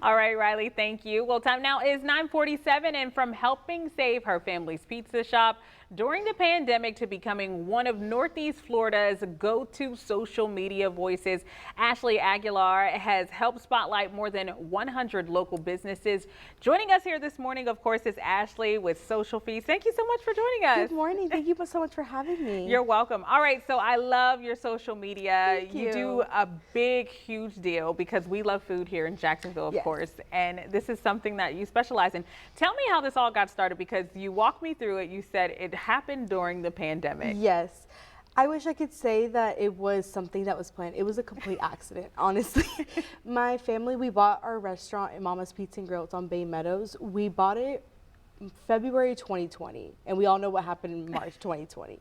All right, Riley, thank you. Well, time now is 9:47, and from helping save her family's pizza shop during the pandemic to becoming one of Northeast Florida's go-to social media voices, Ashley Aguilar has helped spotlight more than 100 local businesses. Joining us here this morning, of course, is Ashley with Social Feeds. Thank you so much for joining us. Good morning. Thank you so much for having me. You're welcome. All right, so I love your social media. Thank You you. do a big, huge deal because we love food here in Jacksonville, of Yes. course, and this is something that you specialize in. Tell me how this all got started, because you walked me through it. You said it happened during the pandemic. Yes. I wish I could say that it was something that was planned. It was a complete accident, honestly. My family, we bought our restaurant at Mama's Pizza and Grill. It's on Bay Meadows. We bought it February 2020, and we all know what happened in March 2020.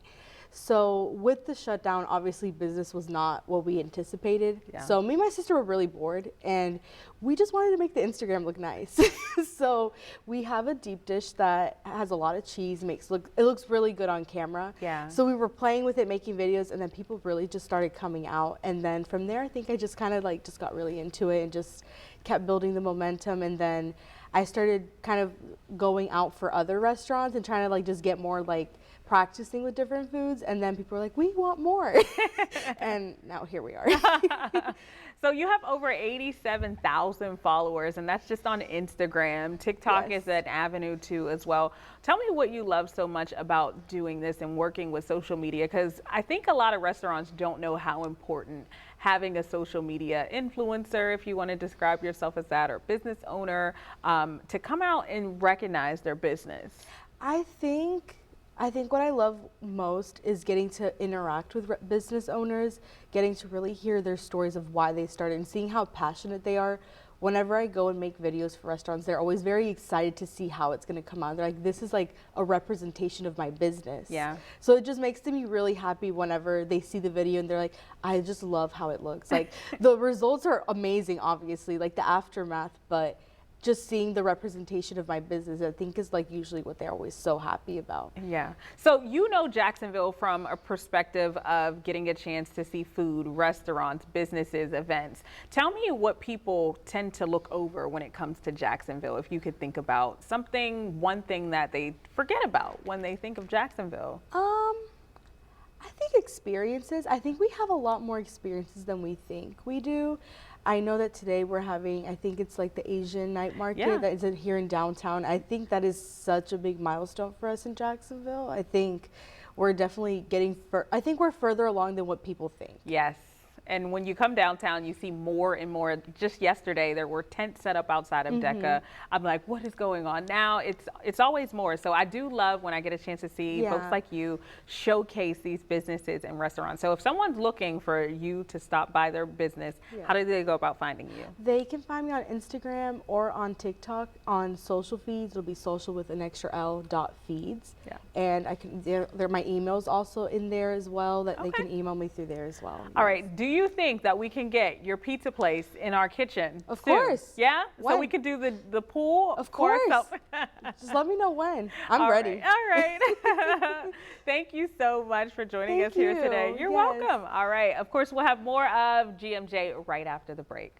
So with the shutdown, obviously business was not what we anticipated. Yeah. So me and my sister were really bored, and we just wanted to make the Instagram look nice. So we have a deep dish that has a lot of cheese, it looks really good on camera. Yeah. So we were playing with it, making videos, and then people really just started coming out. And then from there, I think I just kind of just got really into it and just kept building the momentum. And then I started kind of going out for other restaurants and trying to just get more practicing with different foods, and then people were like, we want more. And now here we are. So you have over 87,000 followers, and that's just on Instagram. TikTok Yes. is an avenue too as well. Tell me what you love so much about doing this and working with social media, because I think a lot of restaurants don't know how important having a social media influencer, if you want to describe yourself as that, or business owner, to come out and recognize their business. I think what I love most is getting to interact with business owners, getting to really hear their stories of why they started and seeing how passionate they are. Whenever I go and make videos for restaurants, they're always very excited to see how it's going to come out. They're like, this is like a representation of my business. Yeah. So it just makes me really happy whenever they see the video and they're like, I just love how it looks. The results are amazing, obviously, the aftermath, but just seeing the representation of my business, I think, is usually what they're always so happy about. Yeah. So you know Jacksonville from a perspective of getting a chance to see food, restaurants, businesses, events. Tell me what people tend to look over when it comes to Jacksonville, if you could think about one thing that they forget about when they think of Jacksonville. I think experiences. I think we have a lot more experiences than we think we do. I know that today we're having, I think it's the Asian night market that is here in downtown. I think that is such a big milestone for us in Jacksonville. I think we're definitely I think we're further along than what people think. Yes. And when you come downtown, you see more and more. Just yesterday, there were tents set up outside of DECA. I'm like, what is going on now? It's always more. So I do love when I get a chance to see folks like you showcase these businesses and restaurants. So if someone's looking for you to stop by their business, how do they go about finding you? They can find me on Instagram or on TikTok on Social Feeds. It'll be social with an extra L .feeds. Yeah. And my email's also in there as well, that they can email me through there as well. All right. Do you think that we can get your pizza place in our kitchen Of soon? course. Yeah? When? So we could do the pool? Of course. So Just let me know when. I'm ready. All right. Thank you so much for joining us here today. You're welcome. All right. Of course, we'll have more of GMJ right after the break.